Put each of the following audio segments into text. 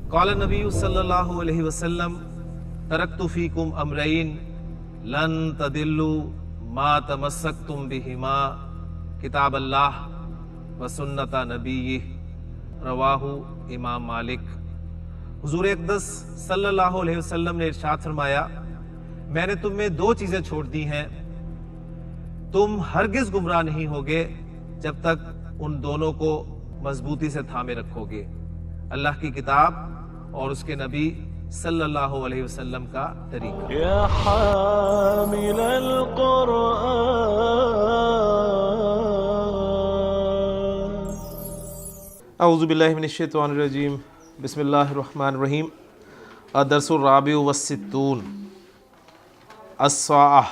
क़ाल नबी सल्लल्लाहु अलैहि वसल्लम तरक्तु फीकुम अमरैन लन तदिल्लु मा तमस्सक्तुम बिहिमा किताब अल्लाह व सुन्नत नबीय्यिह रवाहु इमाम मालिक। हुजूर अक़दस सल्लल्लाहु अलैहि वसल्लम ने इरशाद फरमाया, मैंने तुम में दो चीजें छोड़ दी हैं, तुम हरगिज गुमराह नहीं होगे जब तक उन दोनों को मजबूती से थामे रखोगे, अल्लाह की किताब और उसके नबी सल्लल्लाहु अलैहि वसल्लम का तरीका। या हामिल अऊज़ु बिल्लाहि मिनश शैतानिर रजीम, बिस्मिल्लाहिर रहमानिर रहीम। अदरसुर राबिउ वस्सित्तून अस्साअह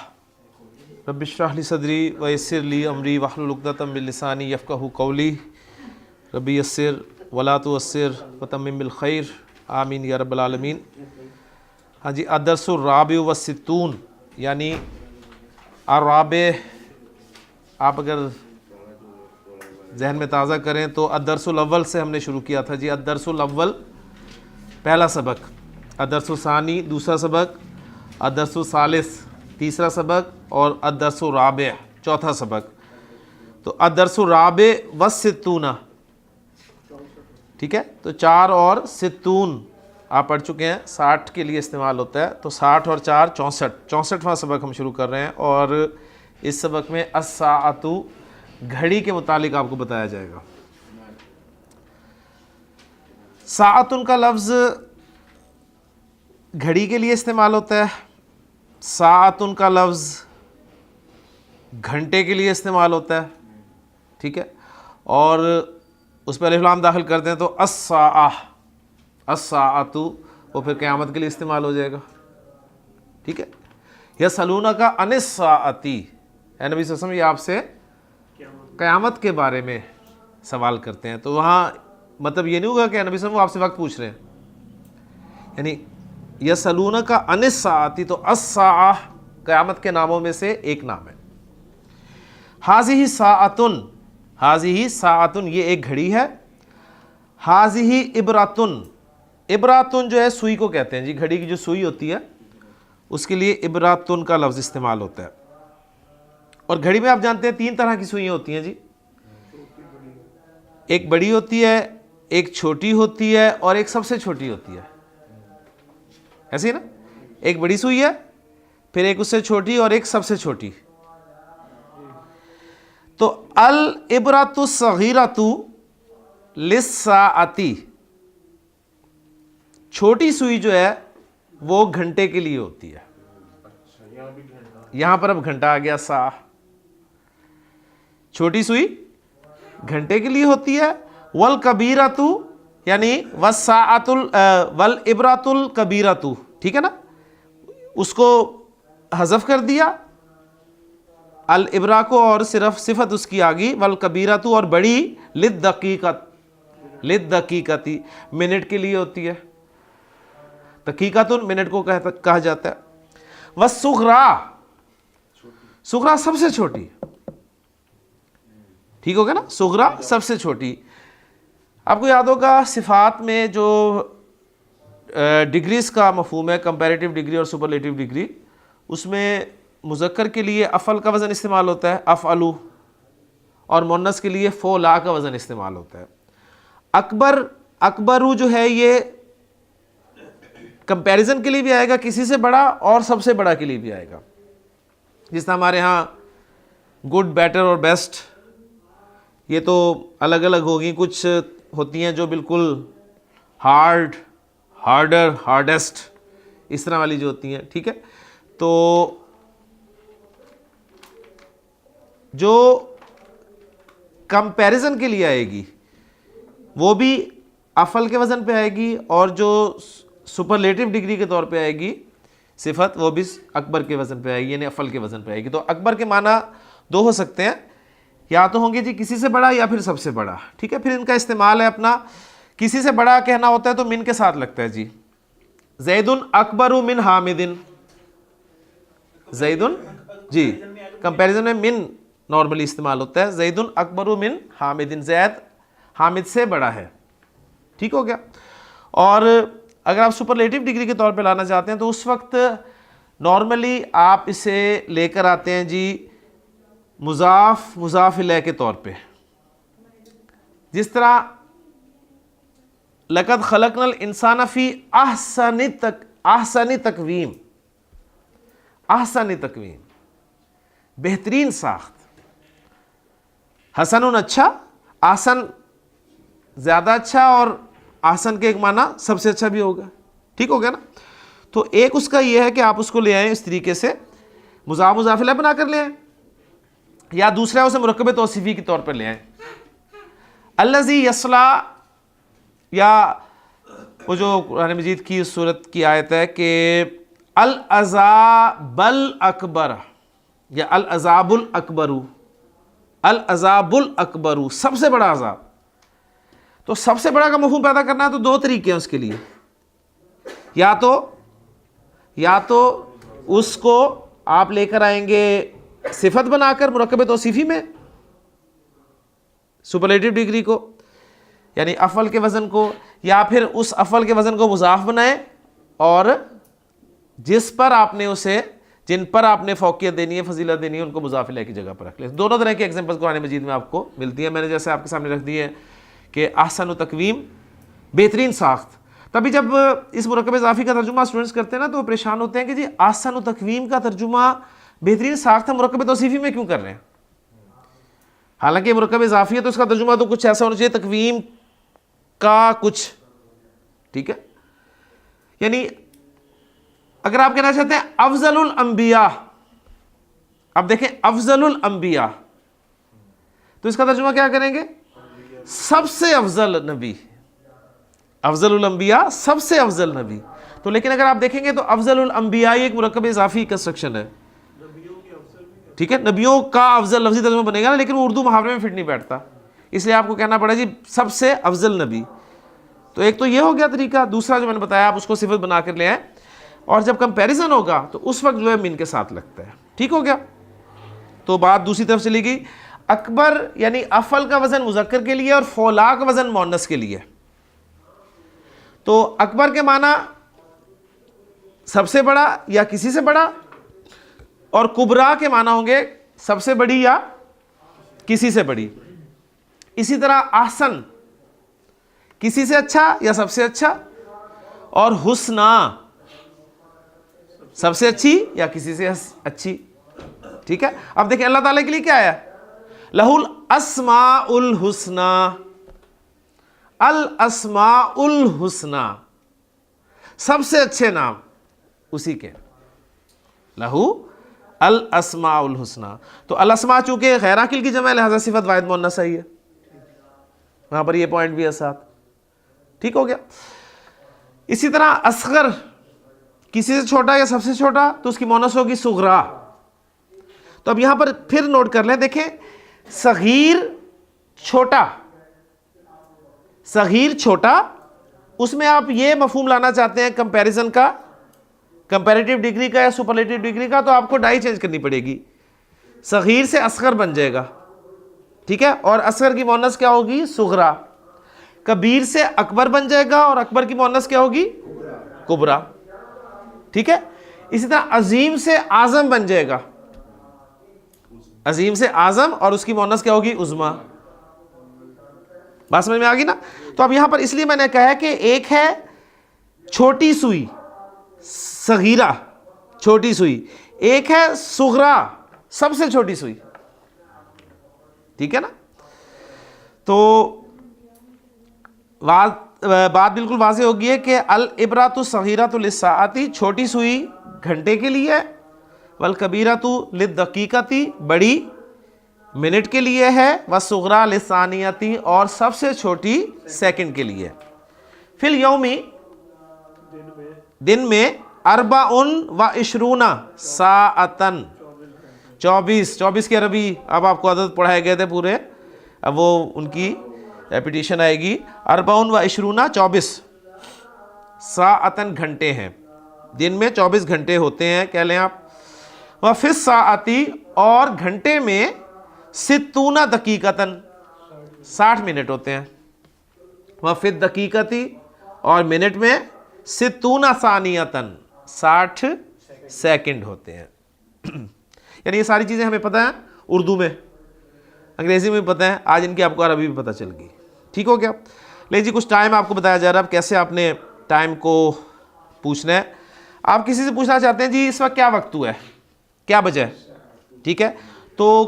रब्बि इश्रह ली सदरी व यस्सिर ली अमरी वहलुल उक़दतम मिन लिसानी यफ़क़हू क़ौली रब्बि यस्सिर वला तुअस्सिर व तम्मिम बिल खैर आमीन या रब्बल आलमीन। हाँ जी, अदरसुर राबिउ वस्सित्तून यानी अर्राबे, आप अगर जहन में ताज़ा करें तो अदरसुल अव्वल से हमने शुरू किया था जी। अदरसुल अव्वल पहला सबक, अदरसुल सानी दूसरा सबक, अदरसुल सालिस तीसरा सबक और अदरसुल राबे चौथा सबक। तो अदरसुल राबे वस्सित्तूना, ठीक है। तो 4 और सित्तून आप पढ़ चुके हैं, 60 के लिए इस्तेमाल होता है। तो 60 और 4 64, 64वां सबक हम शुरू कर रहे हैं और इस सबक में अस्साअतु घड़ी के मुतालिक आपको बताया जाएगा। साअतुन का लफ्ज़ घड़ी के लिए इस्तेमाल होता है, साअतुन का लफ्ज़ घंटे के लिए इस्तेमाल होता है, ठीक है। और उस पर अलिफ लाम दाखिल करते हैं तो अस्साअह, अस्साअतु वो फिर क़यामत के लिए इस्तेमाल हो जाएगा, ठीक है। यसअलूनका अनिस्साअती, नबी सल्लल्लाहु अलैहि वसल्लम ये आपसे क़यामत के बारे में सवाल करते हैं। तो वहाँ मतलब ये नहीं होगा कि नबी सल्लल्लाहु अलैहि वसल्लम आपसे वक्त पूछ रहे हैं, यानी यसअलूनका अनिस्साअती, तो अस्साअह क़यामत के नामों में से एक नाम है। हाज़िही साअतुन, हाज़िही साअतुन ये एक घड़ी है। हाज़िही इबरातुन, इबरातुन जो है सुई को कहते हैं जी, घड़ी की जो सुई होती है उसके लिए इबरातुन का लफ्ज़ इस्तेमाल होता है। और घड़ी में आप जानते हैं 3 तरह की सुइयाँ होती हैं जी, एक बड़ी होती है, एक छोटी होती है और एक सबसे छोटी होती है, ऐसे ही ना। एक बड़ी सुई है, फिर एक उससे छोटी और एक सबसे छोटी। तो अल इबरातु सगीरतु लिस्साअती, छोटी सुई जो है वो घंटे के लिए होती है। यहां पर अब घंटा आ गया, सा, छोटी सुई घंटे के लिए होती है। वल कबीरतु यानी वस्साअतुल वल इबरातुल कबीरतु, ठीक है ना, उसको हज़फ कर दिया, अल इबरा को और सिर्फ सिफत उसकी आ गई वल कबीरतु, और बड़ी लिद दकीकत, लिद दकीकती मिनट के लिए होती है। दकीकतुन मिनट को कहा जाता है। वस्सुग़रा, सुग़रा सबसे छोटी, ठीक हो गया ना, सुग़रा सबसे छोटी। आपको याद होगा सिफ़ात में जो डिग्रीज़ का मफ़हूम है, कंपैरेटिव डिग्री और सुपरलेटिव डिग्री, उसमें मुज़क्कर के लिए अफ़ल का वज़न इस्तेमाल होता है अफ़अलु, और मुन्नस के लिए फ़ोला का वज़न इस्तेमाल होता है। अकबर, अकबरू जो है ये कंपैरिजन के लिए भी आएगा, किसी से बड़ा और सबसे बड़ा के लिए भी आएगा। जिस तरह हमारे यहाँ गुड, बेटर और बेस्ट ये तो अलग अलग होगी, कुछ होती हैं जो बिल्कुल हार्ड, हार्डर, हार्डेस्ट, इस तरह वाली जो होती हैं, ठीक है। तो जो कंपैरिजन के लिए आएगी वो भी अफल के वज़न पे आएगी, और जो सुपरलेटिव डिग्री के तौर पे आएगी सिफत वो भी अकबर के वज़न पे आएगी, यानी अफल के वज़न पे आएगी। तो अकबर के माना 2 हो सकते हैं, या तो होंगे जी किसी से बड़ा या फिर सबसे बड़ा, ठीक है। फिर इनका इस्तेमाल है अपना, किसी से बड़ा कहना होता है तो मिन के साथ लगता है जी। ज़ैदुन अकबरु मिन हामिदिन, ज़ैदुन जी कंपैरिजन में मिन नॉर्मली इस्तेमाल होता है। ज़ैदुन अकबरु मिन हामिदिन, ज़ैद हामिद से बड़ा है, ठीक हो गया। और अगर आप सुपरलेटिव डिग्री के तौर पे लाना चाहते हैं तो उस वक्त नॉर्मली आप इसे लेकर आते हैं जी मुजाफ मुजाफ इलैह के तौर पे। जिस तरह लक़द खलक़नल इंसाना फी ahsani तकवीम, ahsani तकवीम बेहतरीन साख्त, हसनुन अच्छा, आसन ज़्यादा अच्छा, और आसन के एक माना सबसे अच्छा भी होगा। ठीक हो गया ना। तो एक उसका यह है कि आप उसको ले आए इस तरीके से मुज़ाफ़ मुज़ाफ़ इलैह बनाकर ले आए, या दूसरा उसे मुरक्कब तौसीफ़ी के तौर पर ले आए। अल्लज़ी यसला, या वो जो कुरान मजीद की सूरत की आयत है कि अल अज़ाबल अकबर या अल अज़ाबुल अकबरू, अल अज़ाबुल अकबरू सबसे बड़ा अज़ाब। तो सबसे बड़ा का मफ़हूम पैदा करना है तो दो तरीके हैं उसके लिए, या तो उसको आप लेकर आएंगे सिफत बनाकर मुरक्कब तौसीफ़ी में, सुपरलेटिव डिग्री को यानी अफ़ल के वज़न को, या फिर उस अफ़ल के वज़न को मुज़ाफ़ बनाएं और जिन पर आपने फ़ौक़ियत देनी है, फजीलत देनी है, उनको मुज़ाफ़ इलैह की जगह पर रख लें। दोनों तरह की एग्जाम्पल्स कुरान मजीद में आपको मिलती है। मैंने जैसे आपके सामने रख दी है कि अहसन तकवीम बेहतरीन साख्त। तभी जब इस मुरक्कब इज़ाफ़ी का तर्जुमा स्टूडेंट्स करते हैं ना तो वो परेशान होते हैं कि जी अहसन तकवीम का तर्जुमा बेहतरीन साख्त हम मुरक्कब तौसीफ़ी में क्यों कर रहे हैं, हालांकि मुरक्कब इज़ाफ़ी है तो इसका तर्जुमा तो कुछ ऐसा होना चाहिए तकवीम का कुछ। ठीक है, यानी अगर आप कहना चाहते हैं अफजलुल अंबिया, अब देखें अफजलुल अंबिया, तो इसका तर्जुमा क्या करेंगे, सबसे अफजल नबी, अफजलुल अंबिया सबसे अफजल नबी। तो लेकिन अगर आप देखेंगे तो अफजलुल अंबिया एक मुरक्कब इज़ाफ़ी कंस्ट्रक्शन है। ठीक है, नबियों का अफजल लफ्ज़ी तर्जुमा बनेगा ना, लेकिन वो उर्दू मुहावरे में फिट नहीं बैठता, इसलिए आपको कहना पड़ा जी सबसे अफजल नबी। तो एक तो ये हो गया तरीका, दूसरा जो मैंने बताया आप उसको सिफत बना कर ले आए, और जब कंपैरिजन होगा तो उस वक्त जो है मिन के साथ लगता है। ठीक हो गया। तो बात दूसरी तरफ चली गई, अकबर यानी अफल का वजन मुजक्कर के लिए और फौला का वजन मोनस के लिए। तो अकबर के माना सबसे बड़ा या किसी से बड़ा, और कुबरा के माना होंगे सबसे बड़ी या किसी से बड़ी। इसी तरह आसन किसी से अच्छा या सबसे अच्छा, और हुस्ना सबसे अच्छी या किसी से अच्छी। ठीक है, अब देखिए अल्लाह ताला के लिए क्या है, लहुल अस्माउल हुस्ना, अल अस्माउल हुस्ना सबसे अच्छे नाम उसी के, लहू अल अस्माउल हुस्ना। तो अल अस्मा चूंकि गैर आकिल की जमा लिहाजा सिफत वाहिद मुअन्नस है, वहां पर ये पॉइंट भी है साथ। ठीक हो गया। इसी तरह असगर किसी से छोटा या सबसे छोटा, तो उसकी मोनस होगी सुगरा। तो अब यहां पर फिर नोट कर लें, देखें सगीर छोटा, सगीर छोटा, उसमें आप ये मफहूम लाना चाहते हैं कंपैरिजन का, कंपैरेटिव डिग्री का या सुपरलेटिव डिग्री का, तो आपको डाई चेंज करनी पड़ेगी, सगीर से असगर बन जाएगा। ठीक है, और असगर की मोनस क्या होगी, सुगरा। कबीर से अकबर बन जाएगा और अकबर की मोनस क्या होगी, कुबरा। ठीक है, इसी तरह अजीम से आजम बन जाएगा, अजीम से आजम, और उसकी मोनस क्या होगी, उज़्मा। बात समझ में आ गई ना। तो अब यहां पर इसलिए मैंने कहा है कि एक है छोटी सुई, सगीरा छोटी सुई, एक है सुगरा सबसे छोटी सुई। ठीक है ना। तो बात बिल्कुल वाज़ेह होगी है कि अल इबरातु सगीरतु लिस्साअती छोटी सुई घंटे के लिए, वल कबीरतु लिद्दकीकती बड़ी मिनट के लिए है, व सुगरा लिसानियती और सबसे छोटी सेकंड के लिए। फिल यौमी दिन में अरबाउन व इशरूना साअतन 24 के अरबी अब आपको आदत पढ़ाए गए थे पूरे, अब वो उनकी रेपिटेशन आएगी। अरबाउन व इशरूना 24 साअतन घंटे हैं, दिन में 24 घंटे होते हैं कह लें आप। व फिस साअती और घंटे में सित्तूना दकीकतन 60 मिनट होते हैं। व फिद दकीकती और मिनट में सितूना सानियतन 60 सेकंड होते हैं। यानी ये सारी चीज़ें हमें पता है, उर्दू में, अंग्रेज़ी में भी पता है, आज इनकी आपको अरबी भी पता चल गई। ठीक हो गया। लेकिन जी कुछ टाइम आपको बताया जा रहा है, अब कैसे आपने टाइम को पूछना है। आप किसी से पूछना चाहते हैं जी इस वक्त क्या वक्त हुआ है, क्या बजा है, ठीक है, तो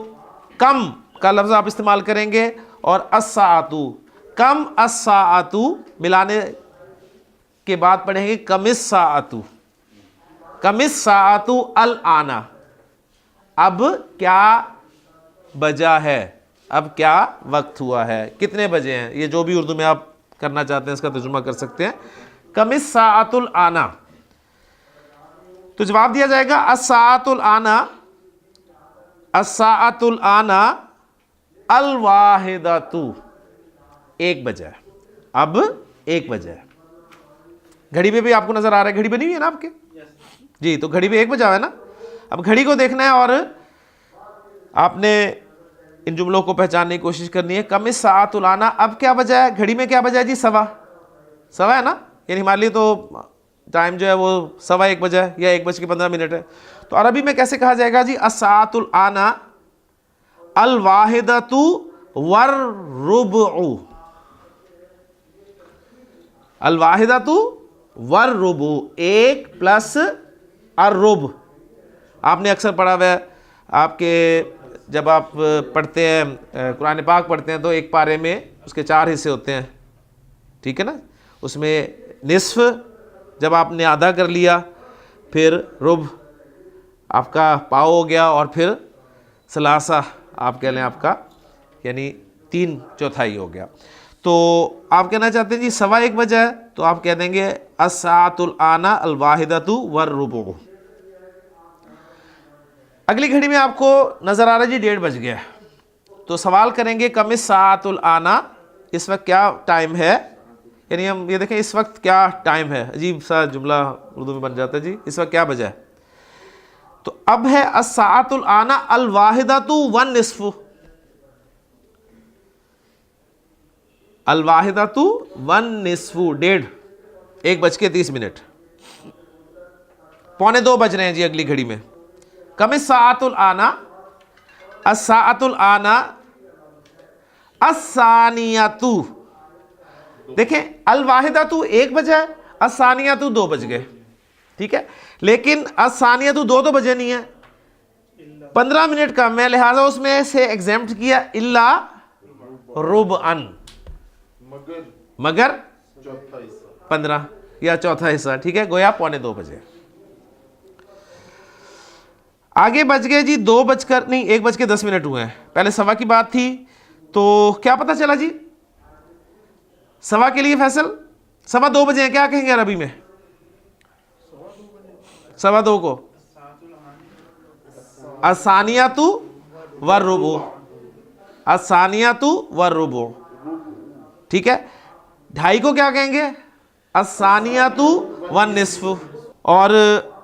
कम का लफ्ज़ आप इस्तेमाल करेंगे और अस्साअतु, कम अस्साअतु मिलाने के बाद पढ़ेंगे कमिस्साअतु, कमिस्साअतु अल आना, अब क्या बजा है, अब क्या वक्त हुआ है, कितने बजे हैं। ये जो भी उर्दू में आप करना चाहते हैं इसका तर्जुमा कर सकते हैं। कमिस्साअतुल आना, तो जवाब दिया जाएगा अस्साअतुल आना, अस्साअतुल आना अल वाहिदतु, 1 बजा है, अब 1 बजा है। घड़ी पे भी आपको नजर आ रहा है, घड़ी बनी हुई है ना आपके जी, तो घड़ी पे 1 बजा है ना। अब घड़ी को देखना है और आपने इन जुमलों को पहचानने की कोशिश करनी है। कमिस्साअतुल आना, अब क्या बजा है, घड़ी में क्या बजा है जी, सवा है ना, यानी हमारे लिए तो टाइम जो है वो 1:15 बजा है या 1:15 है। तो अरबी में कैसे कहा जाएगा जी, अस्साअतुल आना अल वाहिदतु वर रुबउ, अल वाहिदतु वर रुबउ, 1 प्लस अर्रुब। आपने अक्सर पढ़ा हुआ है, आपके जब आप पढ़ते हैं कुरान पाक पढ़ते हैं तो एक पारे में उसके 4 हिस्से होते हैं, ठीक है ना। उसमें निस्फ जब आपने आधा कर लिया, फिर रुब आपका पाव हो गया, और फिर सलासा आप कह लें आपका यानी 3/4 हो गया। तो आप कहना चाहते हैं जी 1:15 बजा है, तो आप कह देंगे अस्साअतुल आना अल वाहिदतु वर रुबउ। अगली घड़ी में आपको नजर आ रहा है जी 1:30 बज गया, तो सवाल करेंगे कमिस्साअतुल आना, इस वक्त क्या टाइम है, यानी हम ये देखें इस वक्त क्या टाइम है। अजीब सा जुमला उर्दू में बन जाता है जी, इस वक्त क्या बजा है। तो अब है अस्साअतुल आना अल वाहिदतु वन निस्फु, अल वाहिदतु वन निस्फु, 1:30 पौने 2 बज रहे हैं जी अगली घड़ी में। कमिस्साअतुल आना, अस्साअतुल आना अस्सानियतु, देखें अल वाहिदतु 1 बजा है, अस्सानियतु 2 बज गए, ठीक है, लेकिन अस्सानियतु 2 तो बजे नहीं है, 15 मिनट कम है, लिहाजा उसमें से एग्जेम्प्ट किया इल्ला रुबअन, मगर 15 या चौथा हिस्सा, ठीक है, गोया पौने 2 बजे। आगे बज गए जी 1:10 हुए हैं, पहले सवा की बात थी, तो क्या पता चला जी, सवा के लिए फैसल 2:15 बजे हैं, क्या कहेंगे अरबी में 2:15 को, असानियातु वर रुबु, असानियातु वर रुबु, ठीक है। 2:30 को क्या कहेंगे, असानियातु वन निस्फ। और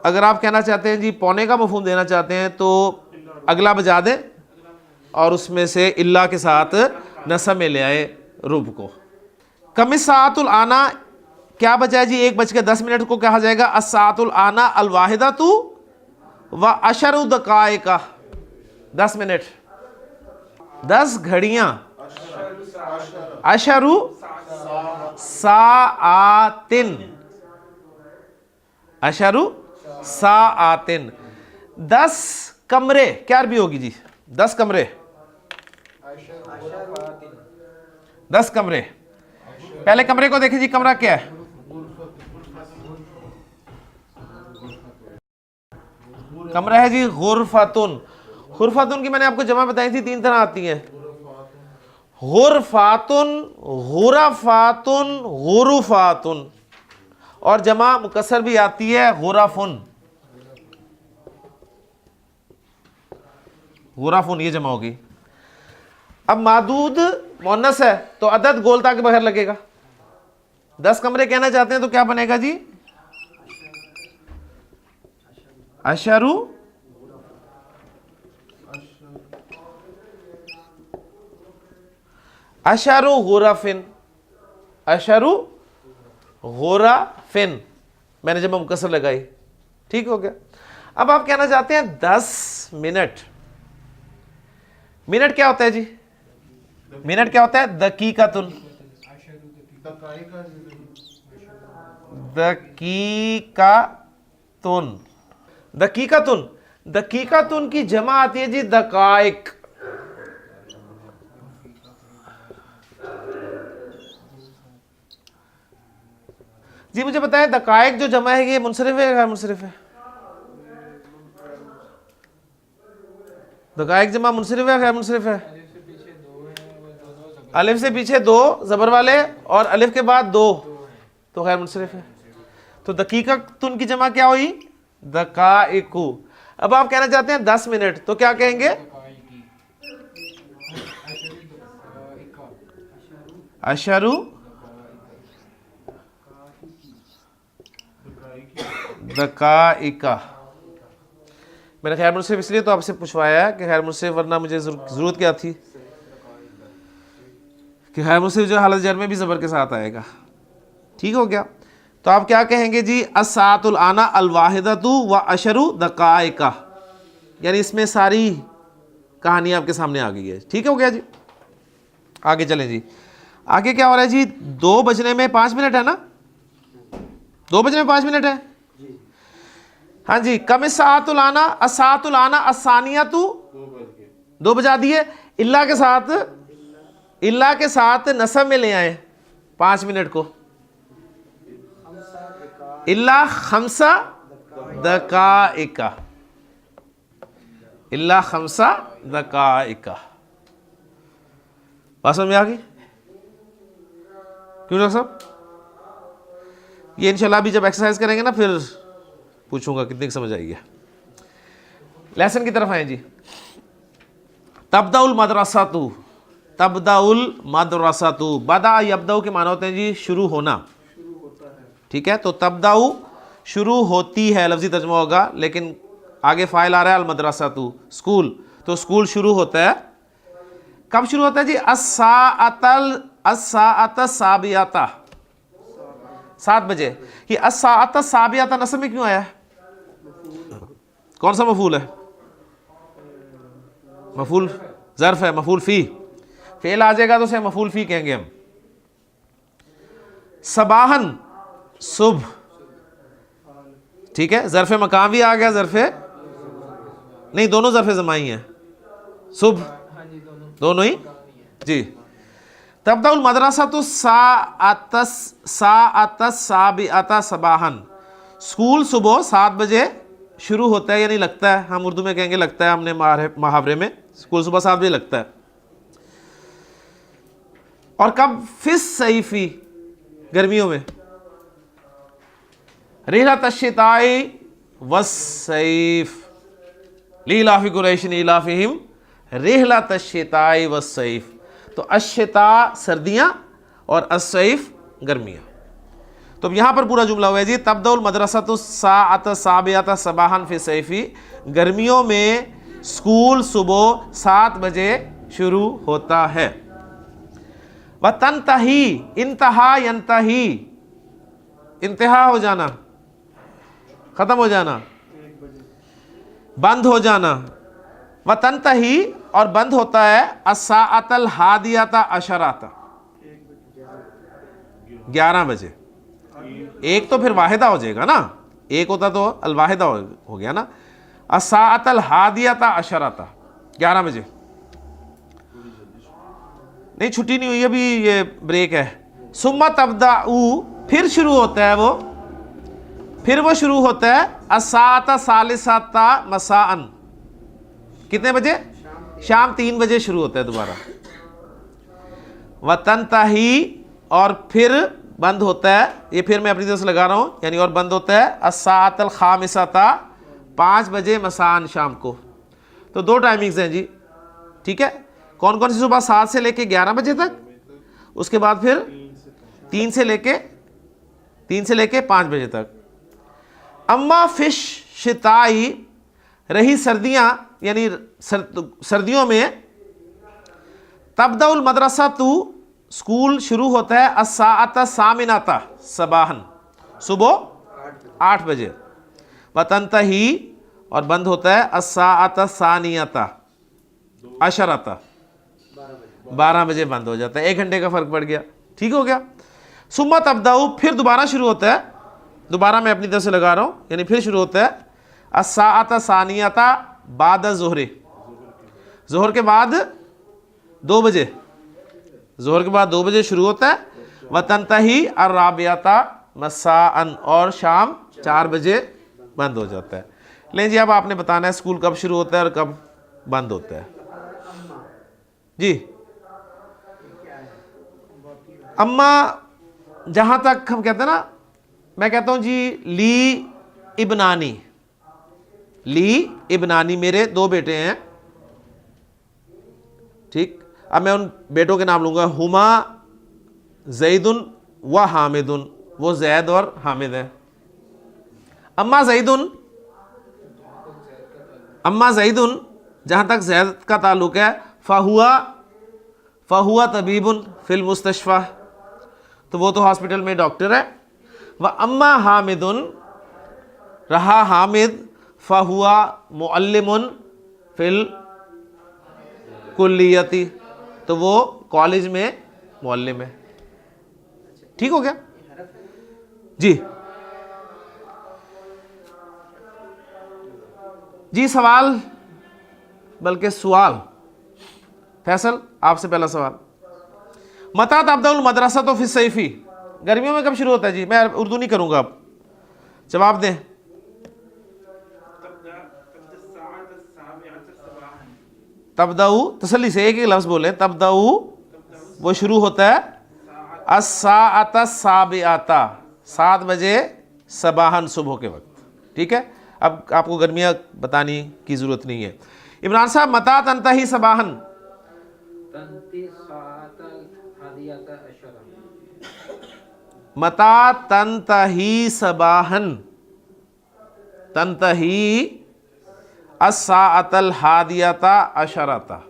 अगर आप कहना चाहते हैं जी पौने का मफहूम देना चाहते हैं, तो अगला बजा दें और उसमें से इल्ला के साथ नसब में ले आए रुब को। कमिस्साअतुल आना क्या बजा है जी, 1:10 को कहा जाएगा अस्साअतुल आना अल वाहिदतु व अशरु दकाइका, 10 मिनट, 10 घड़ियां, अशरु साआतिन, अशरु साआतिन, 10 कमरे, क्या अरबी होगी जी, 10 कमरे, 10 कमरे। पहले कमरे को देखें जी, कमरा क्या है, कमरा है जी गुरफातुन। गुरफातुन की मैंने आपको जमा बताई थी, 3 तरह आती हैं, गुरफातुन, गुरफातुन, गुरुफातुन, और जमा मुकस्सर भी आती है गुरफुन, गुरफुन ये जमा होगी। अब मादूद मुअन्नस है तो अदद गोलता के बगैर लगेगा, 10 कमरे कहना चाहते हैं तो क्या बनेगा जी, अशरु अशरु गुरफिन, अशरु गोरा फिन, मैंने जमा मुकस्सर लगाई, ठीक हो गया। अब आप कहना चाहते हैं 10 मिनट। मिनट क्या होता है जी? मिनट क्या होता है? दकीकातुन। दकीकातुन, दकीकातुन, दकीकातुन की जमा आती है जी दकाइक। जी मुझे बताएं दकाइक जो जमा है ये मुनसरिफ है या गैर मुनसरिफ है? दकाइक जमा मुनसरिफ है गैर मुनसरिफ है? अलिफ से पीछे 2 जबर वाले और अलिफ के बाद 2 तो गैर मुनसरिफ है। तो दकीकातुन की जमा क्या हुई? दकाइकु। अब आप कहना चाहते हैं 10 मिनट, तो क्या कहेंगे? अशरु दकाइका। मैंने खैर मुनसिफ इसलिए तो आपसे पूछवाया है कि खैर मुनसिफ, वरना मुझे जरूरत क्या थी कि खैर मुनसिफ जो हालत जर में भी ज़बर के साथ आएगा। ठीक हो गया। तो आप क्या कहेंगे जी? अस्सातुल आना अल वाहिदतु व अशरु दकाइका, यानी इसमें सारी कहानी आपके सामने आ गई है। ठीक हो गया जी। आगे चलें जी। आगे क्या हो रहा है जी? 2 बजने में 5 मिनट है ना? 2 बजने में 5 मिनट है। हाँ जी। कम सातुल आना, असातुल आना, असानिया तू 2 बजा दिए। इल्ला के साथ, इल्ला के साथ नसब में ले आए 5 मिनट को। इल्ला खमसा दकाइका, इल्ला खमसा दकाइका। बात समझ में आ गई? क्यों डॉक्टर साहब? ये इंशाल्लाह भी जब एक्सरसाइज करेंगे ना फिर पूछूंगा कितनी समझ आई है। लेसन की तरफ आए जी। तबदाउल मदरसातु, तबदाउल मदरसातु, बदा यबदाउ के माना होते हैं जी शुरू होना। ठीक है। तो तबदाउ शुरू होती है, लफ्जी तर्जुमा होगा, लेकिन आगे फाइल आ रहा है अल मदरसातु, स्कूल। तो स्कूल शुरू होता है। कब शुरू होता है जी? अस्साअत साबियाता, 7 बजे। ये अस्साअत साबियाता नस्ब में क्यों आया है? कौन सा मफूल है? मफूल ज़र्फ है, मफूल फी। फेल आ जाएगा तो उसे मफूल फी कहेंगे हम। सबाहन सुबह, ठीक है। ज़र्फ मकाम भी आ गया, ज़र्फ नहीं, दोनों ज़र्फ ज़माई हैं। सुबह दोनों ही जी। तबदाउल मदरसातु साअतस साबिअता सबाहन, स्कूल सुबह 7 बजे शुरू होता है, यानी लगता है। हम उर्दू में कहेंगे लगता है, हमने मुहावरे में स्कूल सुबह 7 बजे लगता है। और कब? फिस सईफी, गर्मियों में। रिहलत अश्शिताई वस्सैफ लीलाफी कुरैश ईलाफिहिम रिहलत अश्शिताई वस्सैफ। तो अश्शिता सर्दियां और अस्सैफ गर्मियां। तो यहां पर पूरा जुमला हुआ है जी। तबदउल मदरसातु साअत साबियाता सबाहन फी सैफी, गर्मियों में स्कूल सुबह 7 बजे शुरू होता है। व तंतही, इंतहा यंतही, इंतहा हो जाना, खत्म हो जाना, बंद हो जाना। व तंतही, और बंद होता है अस्साअतल हादियाता अशराता, 11 बजे। एक तो फिर वाहिदा हो जाएगा ना, एक होता तो अल वाहिदा हो गया ना। अस्साअतल हादियाता अशराता, 11 बजे। नहीं, छुट्टी नहीं हुई अभी, ये ब्रेक है। सुम्मा तबदाउ, फिर शुरू होता है वो, फिर वो शुरू होता है अस्साअता सालिसाता मसाअन, कितने बजे? शाम 3 बजे शुरू होता है दोबारा। वतनताही, और फिर बंद होता है, ये फिर मैं अपनी तरफ से लगा रहा हूँ, यानी और बंद होता है अस्साअतल खामिसाता, 5 बजे मसान, शाम को। तो 2 टाइमिंग्स हैं जी। ठीक है। कौन कौन सी? सुबह 7 से लेके 11 बजे तक, उसके बाद फिर 3 से लेके 5 बजे तक। अम्मा फिश शिताई, रही सर्दियां, यानी सर्दियों में, तबदाउल मदरसा तू, स्कूल शुरू होता है अस्साअता सामिनाता सबाहन, सुबह 8 बजे। वतंतही, और बंद होता है अस्साअता सानियता अशरता, 12 बजे बंद हो जाता है। 1 घंटे का फ़र्क पड़ गया, ठीक हो गया। सुम्मा तब्दाउ, फिर दोबारा शुरू होता है, दोबारा मैं अपनी तरफ से लगा रहा हूँ, यानी फिर शुरू होता है अस्साअता सानियता बाद ज़ुहरी, ज़ोहर के बाद 2 बजे, ज़ोहर के बाद 2 बजे शुरू होता है। वतंतही अर्राबियाता मसाअन, और शाम 4 बजे बंद हो जाता है। लेकिन जी अब आपने बताना है स्कूल कब शुरू होता है और कब बंद होता है। जी अम्मा, जहाँ तक हम कहते हैं ना, मैं कहता हूँ जी ली इब्नानी, ली इब्नानी, मेरे 2 बेटे हैं, ठीक। अब मैं उन बेटों के नाम लूँगा, हुमा ज़ैदुन व हामिदुन, वो जैद और हामिद है। अम्मा ज़ैदुन, अम्मा ज़ैदुन, जहाँ तक जैद का ताल्लुक़ है, फ़हुआ तबीबुन फ़िल मुस्तशफ़ा, तो वो तो हॉस्पिटल में डॉक्टर है। व अम्मा हामिदुन, रहा हामिद, फ़हुआ मुअल्लिमुन फ़िल कुल्लियती, तो वो कॉलेज में मुअल्लिम है, ठीक हो गया जी। जी सवाल, बल्कि सवाल, फैसल आपसे पहला सवाल, मता तब्दउल मदरसा तो फिस सैफी, गर्मियों में कब शुरू होता है जी? मैं उर्दू नहीं करूंगा, आप जवाब दें। तब्दउ, तसल्ली से एक ही लफ्ज़ बोले, तब्दउ वो शुरू होता है अस्साअता साबिआता, 7 बजे सबाहन, सुबह के वक्त, ठीक है। अब आपको गर्मियाँ बताने की ज़रूरत नहीं है। इमरान साहब, मता तंतही सबाहन, मता तंतही सबाहन, तंतही अस्साअतल हादियता अशरता।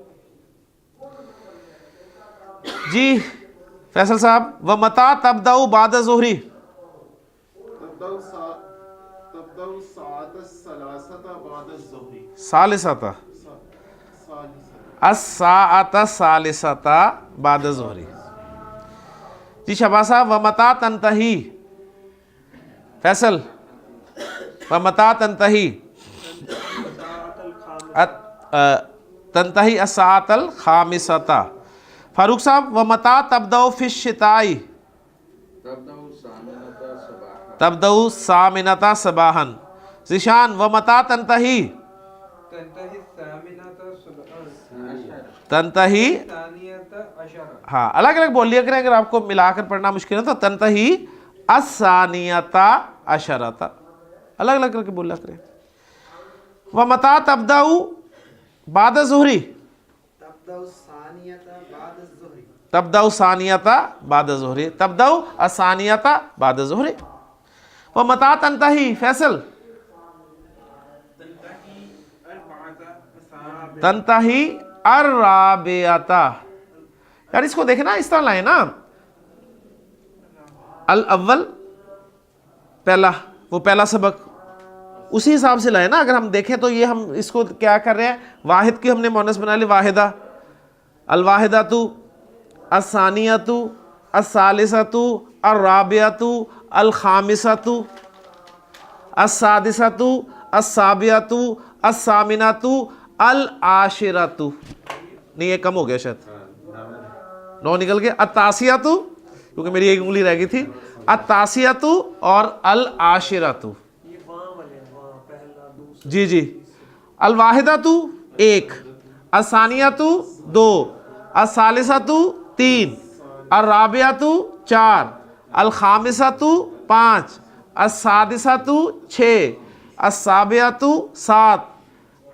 जी फैसल साहब, व मता तब्दउ बाद ज़ुहरी, सालिसता, अस्साअता सालिसता बाद ज़ुहरी। जी शबाज साहब, व मता तंतही, फैसल, व मता तंतही, तंतही अस्साअतल खामिसता। फारूक साहब, व मता तब्दउ फिश शिताई, तब्दउ सामिनता सबाहन। ज़िशान, व मता तंतही, तंतही, हाँ अलग अलग बोलिए करें, अगर आपको मिलाकर पढ़ना मुश्किल है तो तंतही अस्सानियता अशरता, अलग अलग करके बोला करें। व मता तब्दउ बाद ज़ुहरी, तब्दउ सानियता बाद ज़ुहरी, तब्दउ असानियता बाद ज़ुहरी। व मता तंतही, फैसल, तंतही अर्राबियाता, यार इसको देखना इस तरह लाए ना, अल अव्वल पहला, वो पहला सबक उसी हिसाब से लाए ना। अगर हम देखें तो ये हम इसको क्या कर रहे हैं, वाहिद की हमने मोनस बना ली, वाहिदा, अल वाहिदातु, अस्सानियतु, अस्सालिसतु, अर्राबियतु, अल खामिसतु, अस्सादिसतु, अस्साबियतु, अस्सामिनतु, अल आशिरतु। नहीं ये कम हो गया शायद, 9 निकल गया। अत्तासियतु, क्योंकि मेरी एक उंगली रह गई थी, अत्तासियतु और अल आशिरतु। जी जी, अल वाहिदातु 1, असानियतु 2, असालिसतु 3, अर्राबियतु 4, अल खामिसतु 5, अस्सादिसतु 6, अस्साबियतु 7,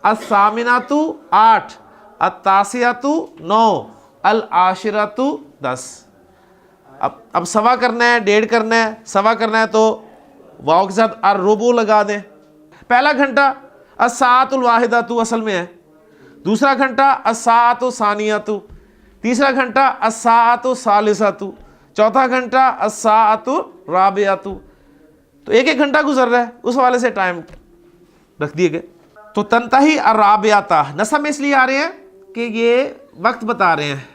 अस्सामिनतु 8, अत्तासियतु 9, अल आशिरतु 10। अब सवा करना है, 1.5 करना है, सवा करना है तो वाव के साथ अर्रुबु लगा दें। पहला घंटा अस्साअतुल वाहिदातु असल में है, दूसरा घंटा अस्साअतु सानियतु, तीसरा घंटा अस्साअतु सालिसतु, चौथा घंटा अस्साअतु राबिअतु। तो एक एक घंटा गुजर रहा है, उस वाले से टाइम रख दिए गए। तो तंतही अर्राबिअता नसब में इसलिए आ रहे हैं कि ये वक्त बता रहे हैं,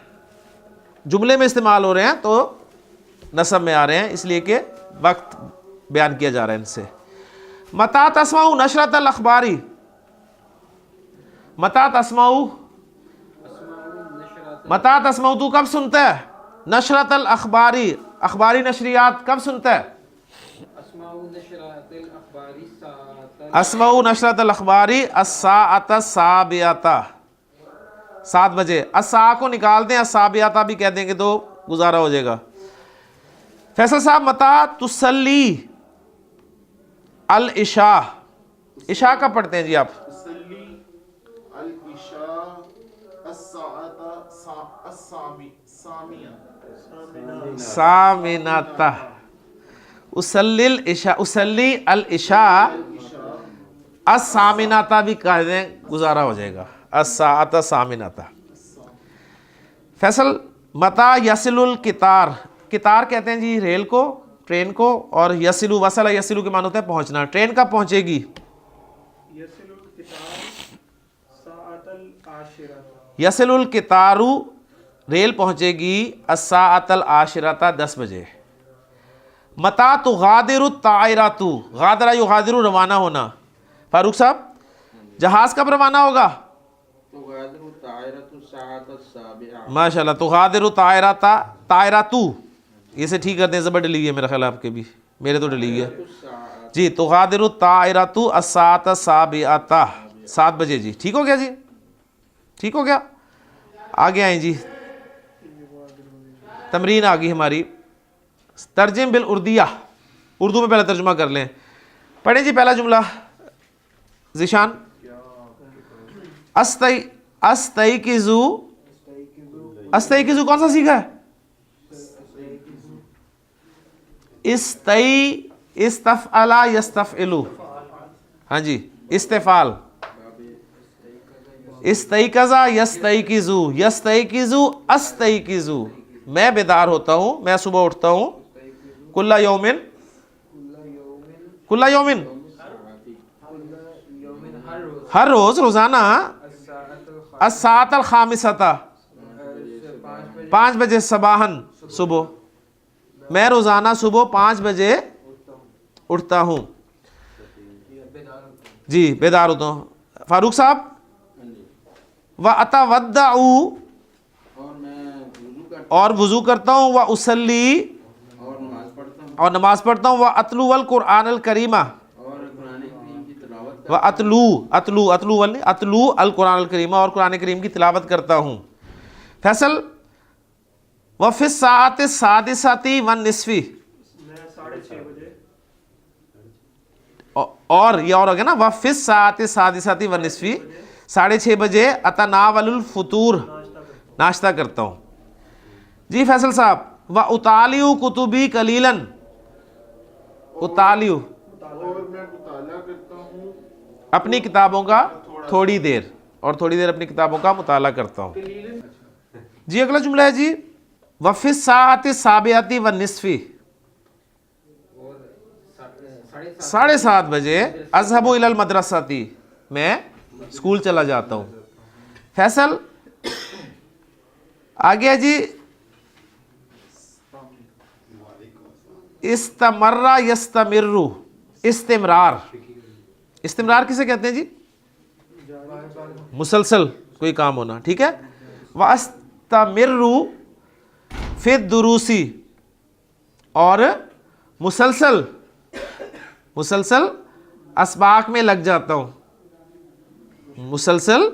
जुमले में इस्तेमाल हो रहे हैं तो नसब में आ रहे हैं, इसलिए कि वक्त बयान किया जा रहा है इनसे। मता तस्माऊ नशरत अल अखबारी, मता तस्माऊ, मता तस्माऊ तू कब सुनता है, नशरत अल अखबारी, अखबारी नशरियात कब सुनता है, अस्माऊ नशरत अल अखबारी अस्साअत साबियाता, 7 बजे। अस्सा को निकाल दें, अस्साबियाता भी कह देंगे तो गुजारा हो जाएगा। फैसल साहब मता तुसल्ली अल इशा, इशा कब पढ़ते हैं जी आप, सामिनाता, उसल्लिल इशा, उसल्ली अल इशा अस्सामिनाता भी कह दें गुजारा हो जाएगा, अस्साअत सामिनाता। फैसल मता यसिलुल कितार, कितार कहते हैं जी रेल को, ट्रेन को, और यसिलु वसला यसिलु के मान होते हैं पहुंचना। ट्रेन कब पहुंचेगी, यसिलुल कितारू, रेल पहुंचेगी अस्साअतल आशिरता 10 बजे। मता तो गादिरु तायरातु, गादरा युगादिरु रवाना होना। फारूक साहब जहाज कब रवाना होगा, माशाल्लाह, तो गादिरु तायराता, तायरातु ये से ठीक कर दें, ज़बर डली है मेरा ख्याल आपके भी, मेरे तो डली है जी। तो गादिरु तायरातु अस्साअत साबिअता, 7 बजे जी। ठीक हो गया जी, ठीक हो गया। आगे आए जी, तमरीन आ गई हमारी, तर्जिम बिल उर्दिया, उर्दू में पहले तर्जुमा कर लें। पढ़ें जी पहला जुमला ज़िशान। अस्तई, अस्तईकिज़ु, अस्तईकिज़ु कौन सा सीखा है, इस्तई, इस्तफ़अला यस्तफ़इलु, हाँ जी, इस्तेफाल, इस्तईकज़ा यस्तईकिज़ु, यस्तईकिज़ु अस्तईकिज़ु, मैं बेदार होता हूँ, मैं सुबह उठता हूँ, कुल्ला यौमिन, कुल्ला यौमिन हर रोज, रोजाना, अस्साअतल खामिसता 5 बजे, सबाहन सुबह, मैं रोजाना सुबह 5 बजे उठता हूँ जी, बेदार होता हूँ। फारूक साहब व अतवद्दउ, और वुजू करता हूँ, व उसल्ली, और नमाज पढ़ता हूँ, व अतलू वल कुरान अल करीमा, व अतलू, अतलू, अतलू वल, अतलू अल कुरान अल करीमा, और कुरान करीम की तिलावत करता हूँ। फैसल व फिस साअत सादिसती वन निस्फी, और ये और हो गया ना, व फिस साअत सादिसती वन निस्फी, 6:30 बजे अतनावलुल फुतूर, नाश्ता करता हूँ जी। फैसल साहब व उतालियु कुतुबी कलीलन, उतालियु, और मैं मुताला करता हूँ अपनी किताबों का थोड़ी देर, और थोड़ी देर अपनी किताबों का मुताला करता हूँ जी। अगला जुमला है जी, वफिस साअति साबिअति व निस्फी, 7:30 बजे अज़हबु इलल मदरसती, मैं स्कूल चला जाता हूँ। फैसल आ गया जी, इस्तमर्रा यस्तमिर्रु, इस्तिमरार, इस्तिमरार किसे कहते हैं जी, मुसलसल कोई काम होना, ठीक है। वस्तमिर्रु फिद दुरूसी, और मुसलसल, मुसलसल अस्बाक में लग जाता हूँ, मुसलसल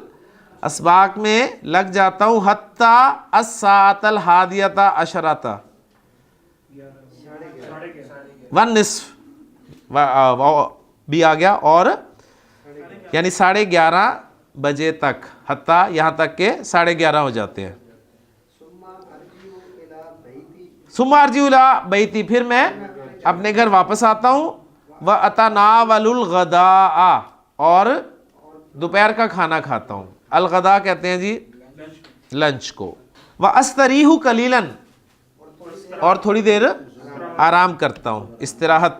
अस्बाक में लग जाता हूँ, हत्ता अस्साअतल हादियता अशरता वन निस्फ, भी आ गया, और यानी 11:30 बजे तक, हत्ता यहाँ तक के 11:30 हो जाते हैं। सुम्मा अर्जिउ इला बैती, फिर मैं अपने घर वापस आता हूँ। व अतनावलुल गदा, और दोपहर का खाना खाता हूँ। अल गदा कहते हैं जी लंच को। व अस्तरीहु कलीलन, और थोड़ी देर आराम करता हूँ, इस्तिराहत।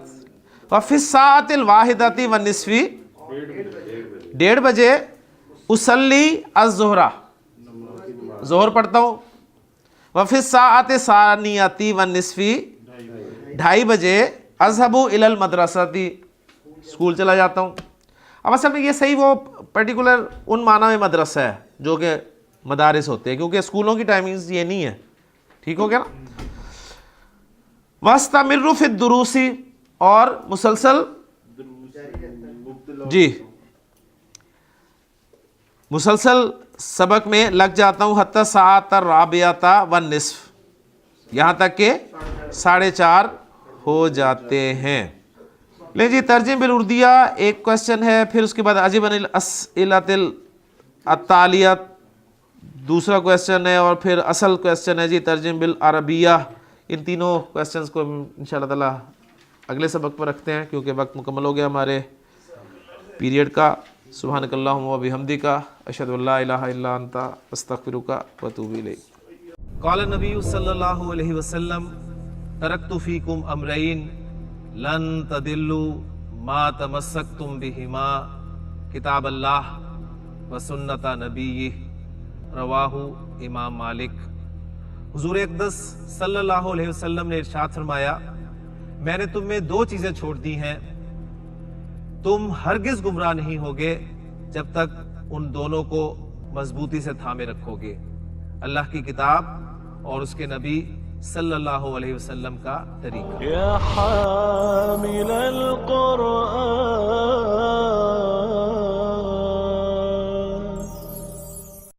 व फिस्सातिल वाहिदती व निस्फी, 1:30 बजे उसल्ली अज़्ज़ुहरा, ज़ोहर पढ़ता हूँ। व फिस्साअति सानियती व निस्फी, 2:30 बजे अज़हबु इलल मदरसती, स्कूल चला जाता हूँ। अब असल में ये सही वो पर्टिकुलर उन माना में मदरसा है जो कि मदारिस होते हैं, क्योंकि स्कूलों की टाइमिंग्स ये नहीं है। ठीक हो गया ना। वस्तमिर्रु फिद दुरूसी, और मुसलसल जी मुसलसल सबक में लग जाता हूँ। हत्ता सात राबियाता व निस्फ, यहाँ तक के 4:30 हो जाते हैं। ले जी तर्जिम बिल उर्दिया एक क्वेश्चन है, फिर उसके बाद अजीबन अस्इलतिल अत्तालियत दूसरा क्वेश्चन है, और फिर असल क्वेश्चन है जी तर्जिम बिल अरबिया। इन तीनों क्वेश्चंस को इंशाअल्लाह ताला अगले सबक पर रखते हैं, क्योंकि वक्त मुकम्मल हो गया हमारे पीरियड का। सुब्हानकल्लाहुम्मा व बिहम्दिका अशहदु अल्ला इलाहा इल्ला अंता अस्तगफिरुका व अतूबु इलैक। क़ाल नबी सल्लल्लाहु अलैहि वसल्लम तरक्तु फीकुम अमरैन लन तदिल्लु मा तमस्सक्तुम बिहिमा किताब अल्लाह व सुन्नत नबीय्यिह, रवाहु इमाम मालिक। हुजूर अक़दस सल्लल्लाहु अलैहि वसल्लम ने इरशाद फरमाया, मैंने तुम में 2 चीजें छोड़ दी हैं, तुम हरगिज गुमराह नहीं होगे जब तक उन दोनों को मजबूती से थामे रखोगे, अल्लाह की किताब और उसके नबी सल्लल्लाहु अलैहि वसल्लम का तरीका।